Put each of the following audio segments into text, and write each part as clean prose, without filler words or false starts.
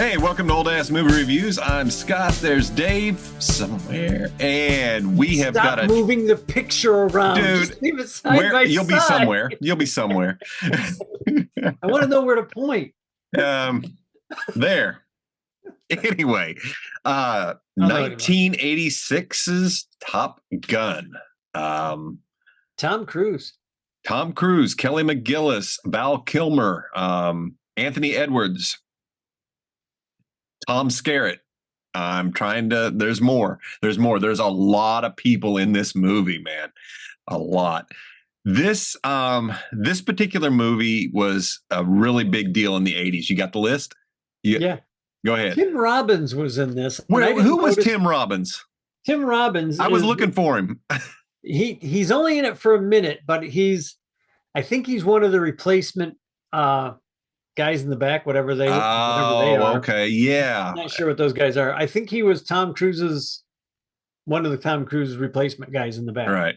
Hey, welcome to Old Ass Movie Reviews. I'm Scott. There's Dave somewhere, and we have Stop got a moving the picture around. dude. Just leave it side by You'll be side. somewhere. You'll be somewhere. I want to know where to point. There. Anyway, 1986's Top Gun. Tom Cruise. Tom Cruise, Kelly McGillis, Val Kilmer, Anthony Edwards, Tom Skerritt. I'm trying to. There's more. There's a lot of people in this movie, man. A lot. This particular movie was a really big deal in the 80s. You got the list? Yeah. Go ahead. Tim Robbins was in this. Who was Tim Robbins? Tim Robbins. I was looking for him. He's only in it for a minute, but I think he's one of the replacement guys in the back, whatever they are. Okay, yeah. I'm not sure what those guys are. I think he was one of the Tom Cruise's replacement guys in the back. Right.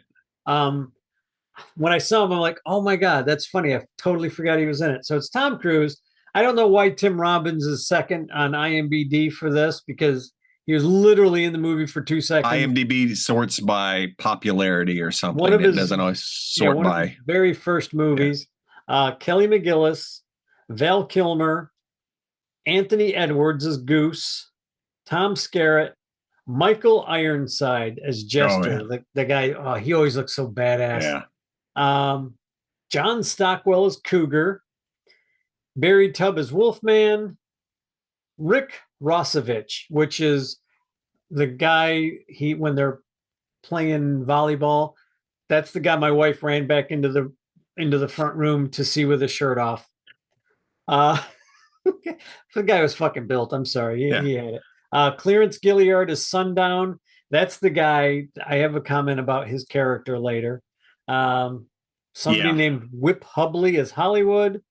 When I saw him, I'm like, oh my God, that's funny. I totally forgot he was in it. So it's Tom Cruise. I don't know why Tim Robbins is second on IMDb for this, because he was literally in the movie for 2 seconds. IMDb sorts by popularity or something. One of his, it doesn't always sort one by. of his very first movies. Yeah. Kelly McGillis, Val Kilmer, Anthony Edwards as Goose, Tom Skerritt, Michael Ironside as Jester. Oh, yeah. The guy, he always looks so badass. Yeah. John Stockwell as Cougar, Barry Tubb as Wolfman, Rick Rossovich, which is the guy when they're playing volleyball, that's the guy my wife ran back into the front room to see with his shirt off. The guy was fucking built. I'm sorry. He had it. Clarence Gilliard is Sundown. That's the guy. I have a comment about his character later. Somebody named Whip Hubley as Hollywood.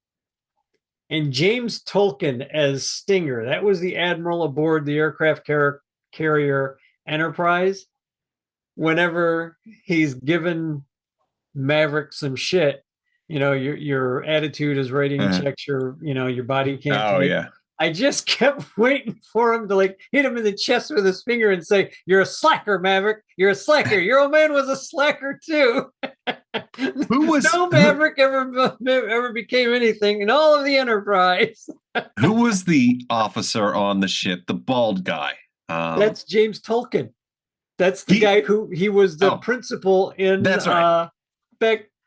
And James Tolkien as Stinger. That was the admiral aboard the aircraft carrier Enterprise. Whenever he's given Maverick some shit, your attitude is rating checks your body can't. Oh, yeah. I just kept waiting for him to hit him in the chest with his finger and say, "You're a slacker, Maverick. You're a slacker. Your old man was a slacker too." No Maverick ever became anything in all of the Enterprise. Who was the officer on the ship? The bald guy. That's James Tolkien. That's the guy who he was the principal in. That's right.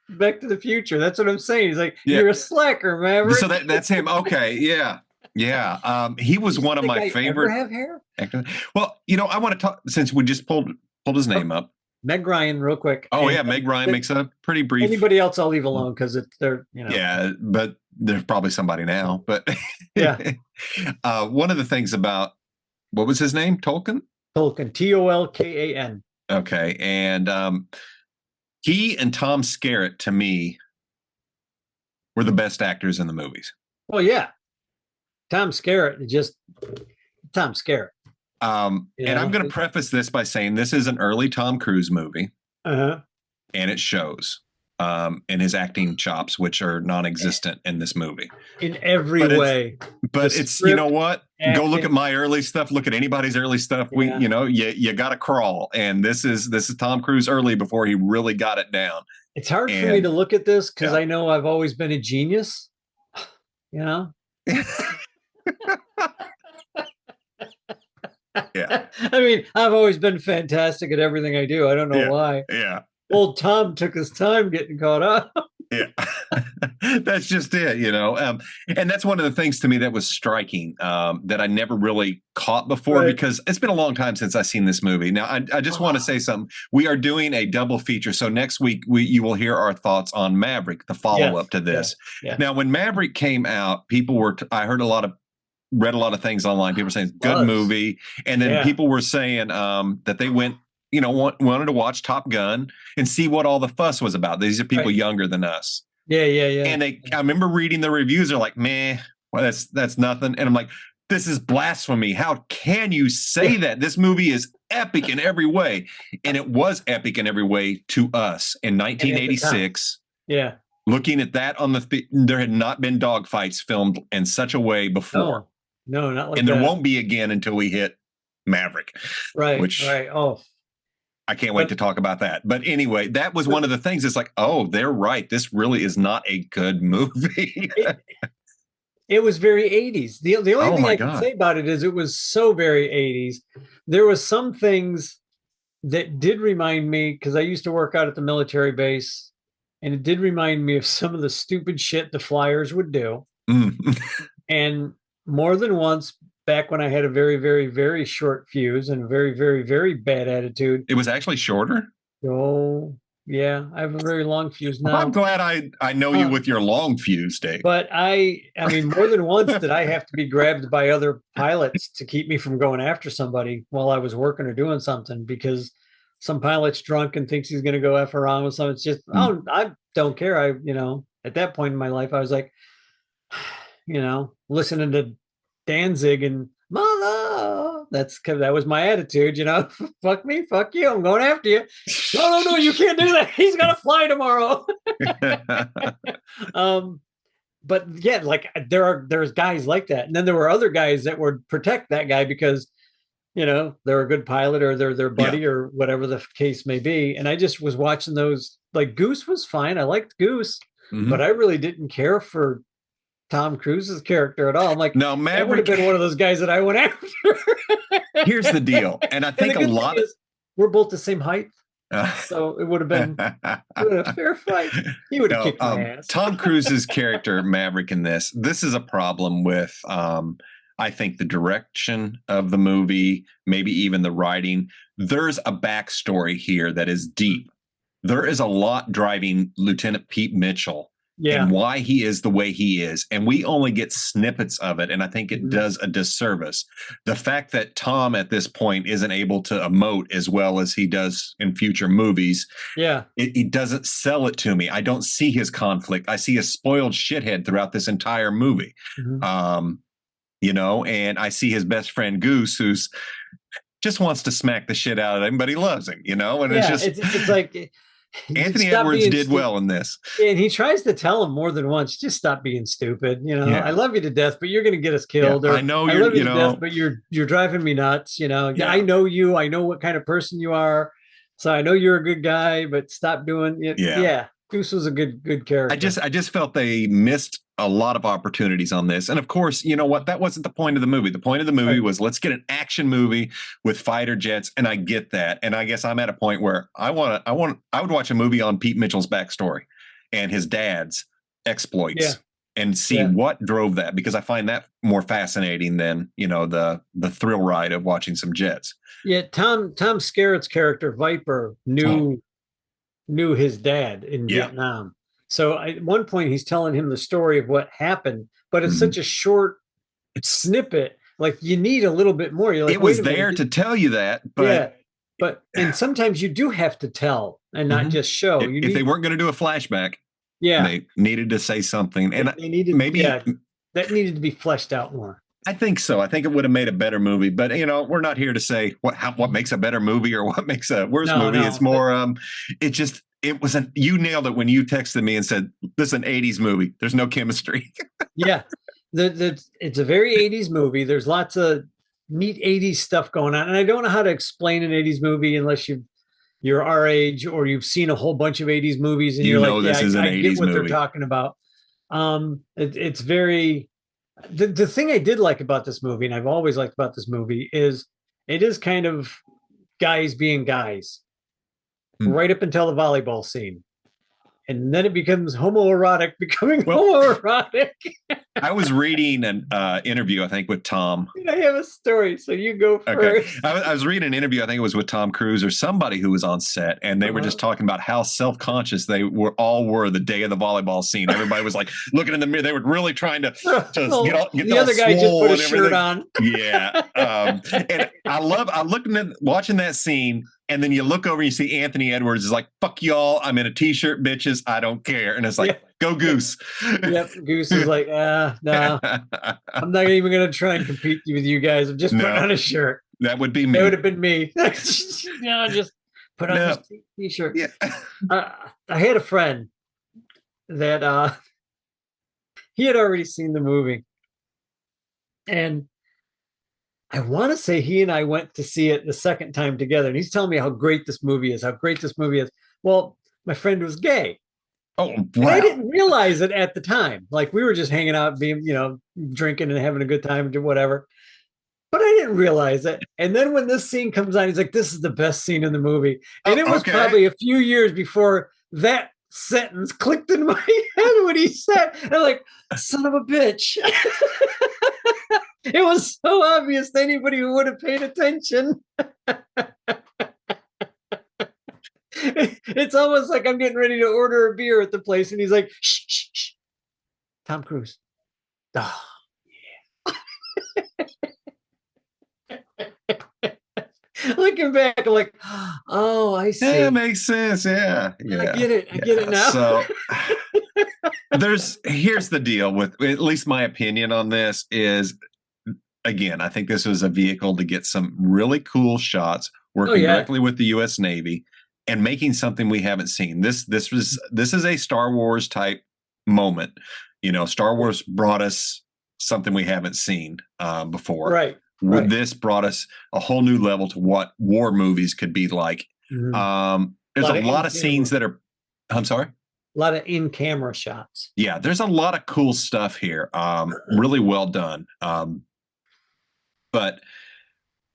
Back to the Future. That's what I'm saying. He's like, "You're a slacker, Maverick." So that's him. Okay, yeah. Yeah, he was one of my favorite. Ever have hair? Actors. Well, I want to talk, since we just pulled his name up. Meg Ryan, real quick. Oh, yeah, Meg Ryan makes a pretty brief. Anybody else, I'll leave alone because they're. Yeah, but there's probably somebody now. But yeah, one of the things about what was his name? Tolkien. Tolkien, Tolkan. Okay, and he and Tom Skerritt, to me, were the best actors in the movies. Well, yeah. Tom Skerritt. And I'm going to preface this by saying this is an early Tom Cruise movie. And it shows in his acting chops, which are non-existent in this movie. In every way. But it's, you know what? Acting. Go look at my early stuff. Look at anybody's early stuff. Yeah. You got to crawl. And this is Tom Cruise early before he really got it down. It's hard for me to look at this because I know I've always been a genius. Yeah. I mean, I've always been fantastic at everything I do. I don't know why. Yeah. Old Tom took his time getting caught up. Yeah. That's just it, and that's one of the things to me that was striking that I never really caught before, because it's been a long time since I've seen this movie. Now, I just want to say something. We are doing a double feature. So next week, you will hear our thoughts on Maverick, the follow-up to this. Yeah. Now, when Maverick came out, people were, I heard read a lot of things online. People were saying, good movie. And then people were saying that they went, wanted to watch Top Gun and see what all the fuss was about. These are people younger than us. Yeah. And I remember reading the reviews. They're like, meh, well, that's nothing. And I'm like, this is blasphemy. How can you say that? This movie is epic in every way. And it was epic in every way to us in 1986. Yeah. Looking at that on there had not been dogfights filmed in such a way before. No, not like And there that. won't be again until we hit Maverick, Right, which right. Oh, I can't wait but to talk about that. But anyway, that was one of the things. It's like, oh, they're right. This really is not a good movie. it, it was very 80s. The only Oh thing my I can God. say about it is it was so very 80s. There was some things that did remind me, because I used to work out at the military base, and it did remind me of some of the stupid shit the flyers would do. Mm. And more than once, back when I had a very, very, very short fuse and a very, very, very bad attitude. It was actually shorter. Oh, yeah, I have a very long fuse Well, I'm now. glad I know you Uh, with your long fuse, Dave. but I mean, more than once did I have to be grabbed by other pilots to keep me from going after somebody while I was working or doing something because some pilot's drunk and thinks he's going to go F around with someone. It's just, Mm. oh, I don't care. At that point in my life, I was like, listening to Danzig and mother. That was my attitude. Fuck me, fuck you. I'm going after you. No, no, no, you can't do that. He's gonna fly tomorrow. um, but yeah, like there's guys like that, and then there were other guys that would protect that guy because they're a good pilot or they're their Yeah. buddy or whatever the case may be. And I just was watching those. Like Goose was fine. I liked Goose, but Mhm. I really didn't care for Tom Cruise's character at all. I'm like, No, that would have Maverick. been one of those guys that I went after. Here's the deal, and I And the think a good thing lot of. is, we're both the same height, so it would have been a fair fight. He would have No, kicked my ass. Tom Cruise's character Maverick in this. This is a problem with, I think, the direction of the movie, maybe even the writing. There's a backstory here that is deep. There is a lot driving Lieutenant Pete Mitchell Yeah. and why he is the way he is. And we only get snippets of it. And I think it does a disservice. The fact that Tom at this point isn't able to emote as well as he does in future movies. Yeah. It doesn't sell it to me. I don't see his conflict. I see a spoiled shithead throughout this entire movie. And I see his best friend Goose, who's just wants to smack the shit out of him, but he loves him, and yeah, it's just it's like Anthony Edwards did well in this. And he tries to tell him more than once, just stop being stupid. Yeah. I love you to death, but you're going to get us killed. Yeah, Or I know I you're, love you to death, but you're driving me nuts. Yeah. I know you. I know what kind of person you are. So I know you're a good guy, but stop doing it. Yeah. Goose was a good character. I just felt they missed a lot of opportunities on this. And of course, you know what? That wasn't the point of the movie. The point of the movie was let's get an action movie with fighter jets. And I get that. And I guess I'm at a point where I would watch a movie on Pete Mitchell's backstory and his dad's exploits and see what drove that, because I find that more fascinating than, the thrill ride of watching some jets. Yeah. Tom Skerritt's character Viper knew his dad in Vietnam. So at one point he's telling him the story of what happened, but it's such a short snippet. Like you need a little bit more. You're like, it was there to tell you that, but and sometimes you do have to tell and not just show. If they weren't going to do a flashback, they needed to say something, and they needed that needed to be fleshed out more. I think so. I think it would have made a better movie, but we're not here to say what makes a better movie or what makes a worse movie. It's more, you nailed it when you texted me and said, this is an 80s movie. There's no chemistry. Yeah. It's a very 80s movie. There's lots of neat 80s stuff going on. And I don't know how to explain an 80s movie unless you're our age or you've seen a whole bunch of 80s movies and you're like, this is an 80s get what movie. they're talking about. It's very, the thing I did like about this movie, and I've always liked about this movie, is it is kind of guys being guys right up until the volleyball scene. And then it becomes homoerotic, homoerotic. I was reading an interview, I think, with Tom. I have a story, so you go first. Okay. I was reading an interview, I think it was with Tom Cruise or somebody who was on set, and they were just talking about how self-conscious they were the day of the volleyball scene. Everybody was like looking in the mirror. They were really trying to get the other guy just put a shirt on. Yeah. And I looking at watching that scene. And then you look over and you see Anthony Edwards is like, fuck y'all. I'm in a t-shirt, bitches. I don't care. And it's like, go Goose. Yep. Goose is like, no, I'm not even going to try and compete with you guys. I'm just putting on a shirt. That would be me. That would have been me. Just put on this t-shirt. Yeah. I had a friend that he had already seen the movie. And I want to say he and I went to see it the second time together, and he's telling me how great this movie is, how great this movie is. Well, my friend was gay, Oh, and I wow. didn't realize it at the time. Like we were just hanging out, being, drinking and having a good time, do whatever. But I didn't realize it. And then when this scene comes on, he's like, "This is the best scene in the movie." And Oh, it was okay. probably a few years before that sentence clicked in my head when he said, I'm like, "Son of a bitch." It was so obvious to anybody who would have paid attention. It's almost like I'm getting ready to order a beer at the place, and he's like, "Shh, shh, shh. Tom Cruise." Oh. Looking back, I'm like, "Oh, I Yeah, see. makes sense. Yeah, I yeah, get it. I get it yeah. now." So here's the deal with at least my opinion on this is, again, I think this was a vehicle to get some really cool shots Oh working yeah, directly with the US Navy and making something we haven't seen. This is a Star Wars type moment. Star Wars brought us something we haven't seen before. right, right. This brought us a whole new level to what war movies could be like. Mhm. A There's a lot of in lot of scenes camera, that are. I'm sorry. a lot of in camera shots. Yeah, there's a lot of cool stuff here. Really well done. But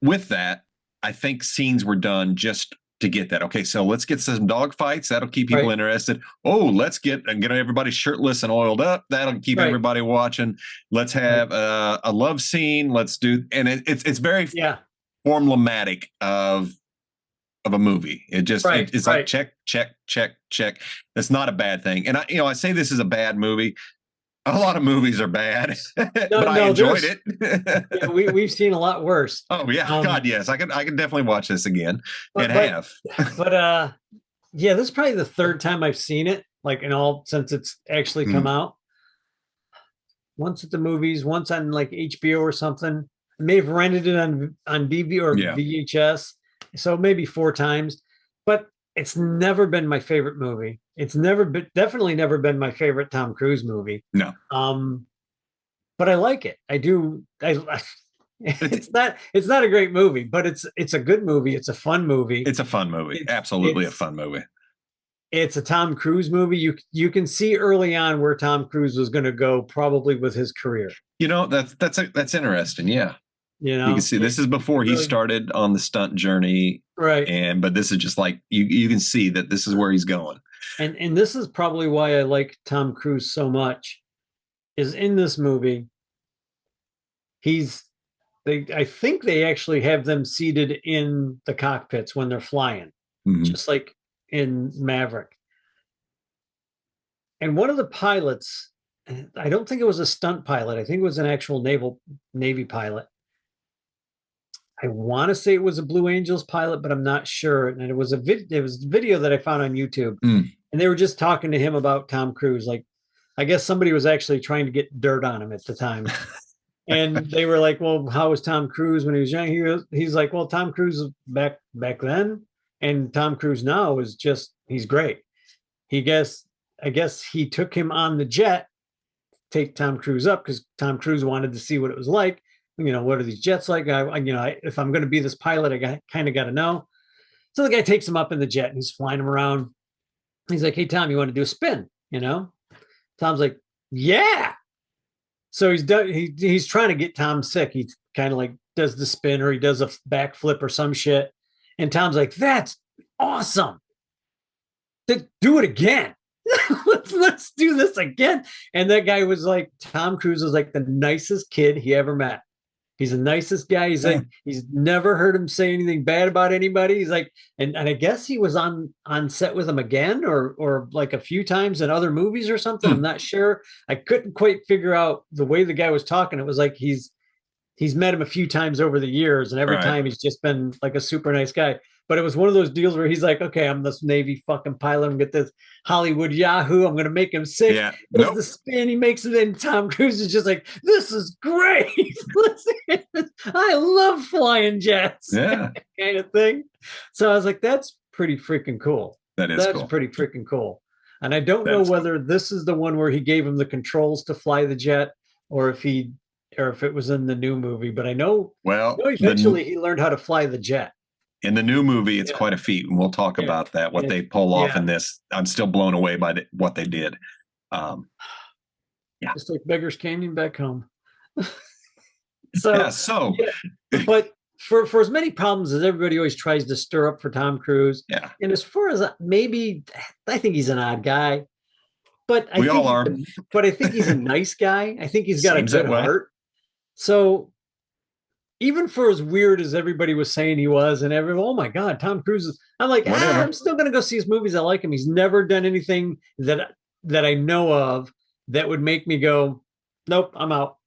with that, I think scenes were done just to get that. Okay, so let's get some dog fights. That'll keep people Right, interested. Oh, let's get everybody shirtless and oiled up. That'll keep right, everybody watching. Let's right. have a love scene. Let's do, and it's very Yeah, formulaic of a movie. right, It's like right. check, check, check, check. That's not a bad thing. And I say this is a bad movie. A lot of movies are bad, No, but I no, enjoyed there's it. yeah, we've seen a lot worse. Oh yeah, Um, God yes, I can definitely watch this again and but but have. but yeah, this is probably the third time I've seen it, like in all since it's actually come Mm, out. Once at the movies, once on like HBO or something. I may have rented it on DV or yeah, VHS, so maybe four times. But it's never been my favorite movie. It's never been definitely never been my favorite Tom Cruise movie. no, Um, but I like it. I do. it, it's not a great movie, but it's a good movie. It's a fun movie. it's a fun movie. Absolutely a It's fun movie. it's a Tom Cruise movie. You can see early on where Tom Cruise was going to go, probably with his career. That's interesting. Yeah, You you can know, see this is it before he really started on the stunt journey, right. but this is just like you can see that this is where he's going. And this is probably why I like Tom Cruise so much. Is in this movie, he's they I think they actually have them seated in the cockpits when they're flying, Mhm. just like in Maverick. And one of the pilots, I don't think it was a stunt pilot. I think it was an actual Navy pilot. I want to say it was a Blue Angels pilot, but I'm not sure. And it was it was a video that I found on YouTube, Mm. and they were just talking to him about Tom Cruise. Like, I guess somebody was actually trying to get dirt on him at the time, and they were like, "Well, how was Tom Cruise when he was young?" He's like, "Well, Tom Cruise back then, and Tom Cruise now is just he's great." He guess I guess he took him on the jet, take Tom Cruise up because Tom Cruise wanted to see what it was like. What are these jets like? If I'm going to be this pilot, I kind of got to know. So the guy takes him up in the jet and he's flying him around. He's like, "Hey Tom, you want to do a spin?" Tom's like, "Yeah." So he's trying to get Tom sick. He kind of like does the spin or he does a backflip or some shit. And Tom's like, "That's awesome. Do it again." let's do this again. And that guy was like, Tom Cruise was like the nicest kid he ever met. He's the nicest guy. He's Yeah. like, he's never heard him say anything bad about anybody. He's like, and I guess he was on set with him again or like a few times in other movies or something. I'm Mm. not sure. I couldn't quite figure out the way the guy was talking. It was like he's met him a few times over the years, and every Right. time he's just been like a super nice guy. But it was one of those deals where he's like, "Okay, I'm this Navy fucking pilot. I'm gonna get this Hollywood Yahoo. I'm gonna make him sick." Yeah. Does the Nope. spin? He makes it, and Tom Cruise is just like, "This is great. I love flying jets," Yeah. kind of thing. So I was like, "That's pretty freaking cool. That is That's cool. pretty freaking cool." And I don't That know is cool. whether this is the one where he gave him the controls to fly the jet, or if he or if it was in the new movie, but I know, Well, eventually he learned how to fly the jet. in the new movie, it's Yeah. quite a feat, and we'll talk Yeah. about that. What And they pull off yeah. in this, I'm still blown away by what they did. Yeah, Just like Beggars Canyon back home. So, yeah. So, yeah, but for as many problems as everybody always tries to stir up for Tom Cruise, yeah, and as far as maybe, I think he's an odd guy, but we all are. But I think he's a nice guy. I think he's got Seems a good that way. heart. So even for as weird as everybody was saying he was, and everyone, oh my God, Tom Cruise is, I'm like, I'm still gonna go see his movies. I like him. He's never done anything that I know of that would make me go, nope, I'm out.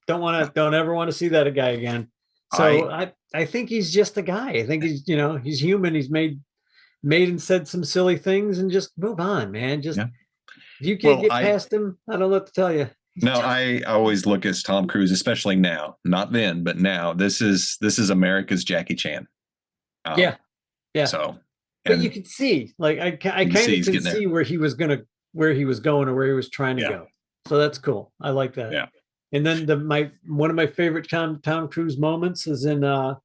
Don't ever want to see that guy again. So I think he's just a guy. I think he's, he's human. He's made and said some silly things, and just move on, man. Just if you can't get past him, I don't know what to tell you. No, I always look at Tom Cruise, especially now, not then, but now. This is America's Jackie Chan. Yeah. So, but you can see, like, I kind of can see where he was going, or where he was trying to go. So that's cool. I like that. Yeah. And then one of my favorite Tom Cruise moments is in what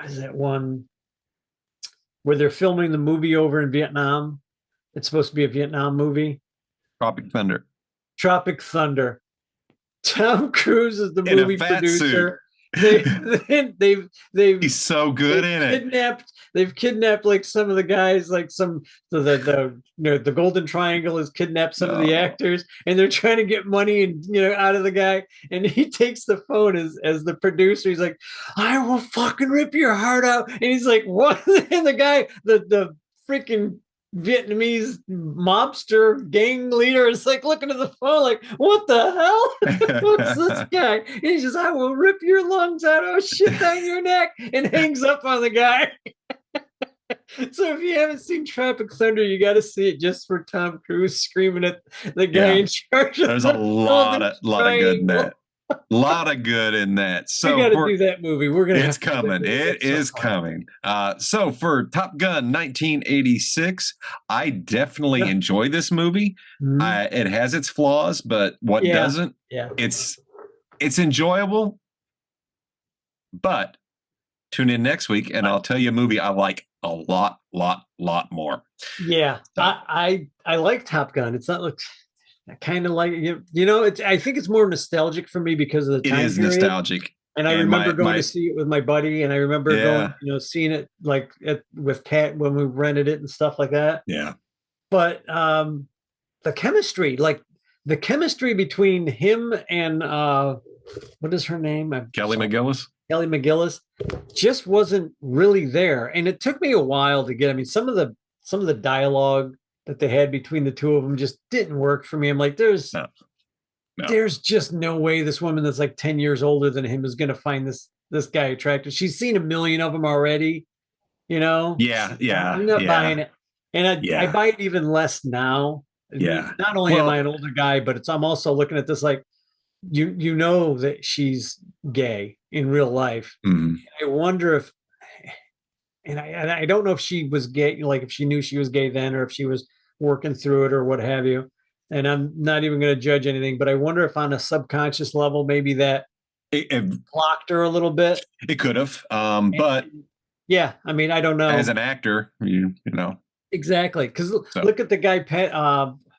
is that one where they're filming the movie over in Vietnam? It's supposed to be a Vietnam movie. Tropic Thunder. Tom Cruise is the movie producer. He's so good in it. They've kidnapped like some of the guys, like the Golden Triangle has kidnapped some of the actors, and they're trying to get money and out of the guy. And he takes the phone as the producer. He's like, "I will fucking rip your heart out." And he's like, "What?" And the guy, the freaking Vietnamese mobster gang leader is like looking at the phone like, what the hell? What's this guy? And he says, "I will rip your lungs out. I'll shit down your neck," and hangs up on the guy. So if you haven't seen Tropic Thunder, you got to see it just for Tom Cruise screaming at the guy in charge. There's a lot of good in that. A lot of good in that. So we got to do that movie. We're gonna. It's coming. It is coming. So for Top Gun 1986, I definitely enjoy this movie. Mm-hmm. It has its flaws, but what doesn't? Yeah. It's enjoyable. But tune in next week, and I'll tell you a movie I like a lot more. Yeah, so. I like Top Gun. It's not like. I kind of like it's. I think it's more nostalgic for me because of the time. It is period. Nostalgic, and I remember going to see it with my buddy, and I remember going, seeing it like with Kat when we rented it and stuff like that. Yeah, but the chemistry between him and what is her name? Kelly McGillis. Kelly McGillis just wasn't really there, and it took me a while to get. I mean, some of the dialogue that they had between the two of them just didn't work for me. I'm like, there's just no way this woman that's like 10 years older than him is going to find this guy attractive. She's seen a million of them already, Yeah. I'm not buying it. And I buy it even less now. Yeah. Not only am I an older guy, but I'm also looking at this like, you know that she's gay in real life. Mm-hmm. I wonder if, and I don't know if she was gay, like if she knew she was gay then, or if she was working through it or what have you. And I'm not even going to judge anything, but I wonder if on a subconscious level, maybe that it blocked her a little bit. It could have, but yeah, I mean, I don't know. As an actor, you know. Exactly. Because look at the guy,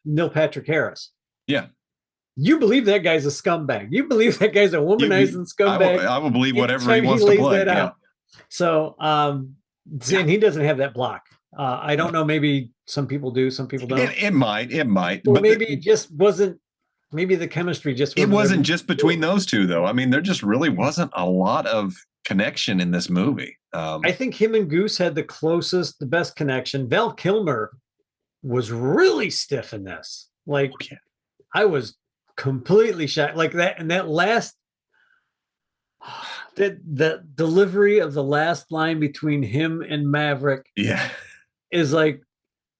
Neil Patrick Harris. Yeah. You believe that guy's a scumbag. You believe that guy's a womanizing scumbag. I will believe whatever he wants to play. Yeah. So, and he doesn't have that block. I don't know. Maybe some people do, some people don't. It might. Well, but maybe it just wasn't. Maybe the chemistry just wasn't. It wasn't just between those two, though. I mean, there just really wasn't a lot of connection in this movie. I think him and Goose had the best connection. Val Kilmer was really stiff in this. Like, I was completely shocked. Like that, and that last. The delivery of the last line between him and Maverick is like,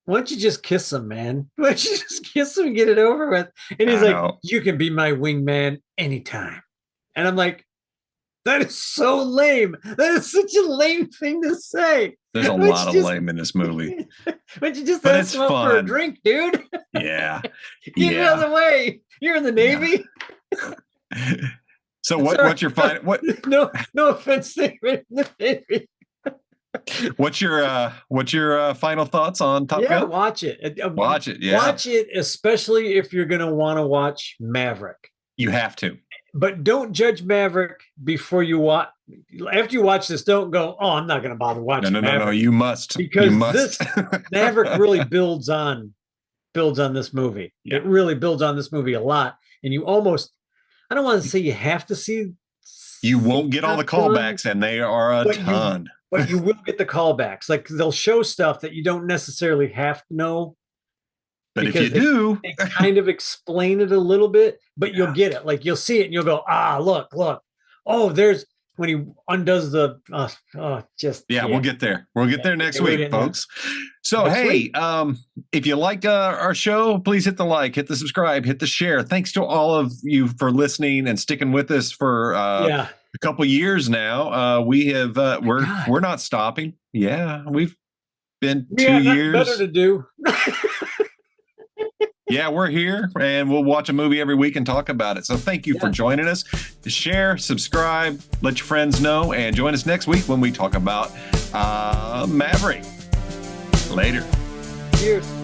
why don't you just kiss him, man? Why don't you just kiss him and get it over with? And he's like, you can be my wingman anytime. And I'm like, that is so lame. That is such a lame thing to say. There's a lot of lame in this movie. Why don't you just ask him up for a drink, dude? Yeah. Get out of the way. You're in the Navy. So Sorry. what's your final No offense, baby. what's your final thoughts on Top Yeah, Gun? watch it. Watch it, yeah. Watch it, especially if you're going to want to watch Maverick. You have to. But don't judge Maverick before you watch. After you watch this, don't go, "Oh, I'm not going to bother watching Maverick." No. You must. Because you must. this Maverick really builds on this movie. Yeah. It really builds on this movie a lot, and you almost, I don't want to say you have to see. You won't get all the callbacks, and they are a ton. But you will get the callbacks. Like they'll show stuff that you don't necessarily have to know. But if you do, they kind of explain it a little bit, but you'll get it. Like you'll see it and you'll go, look. Oh, there's when he undoes the we'll get there. We'll get there next week, folks. So hey, if you like our show, please hit the like, hit the subscribe, hit the share. Thanks to all of you for listening and sticking with us for a couple years now. We have we're not stopping. Yeah, we've been 2 years. Better to do. Yeah, we're here and we'll watch a movie every week and talk about it. So thank you for joining us. Share, subscribe, let your friends know, and join us next week when we talk about Maverick. Later. Cheers.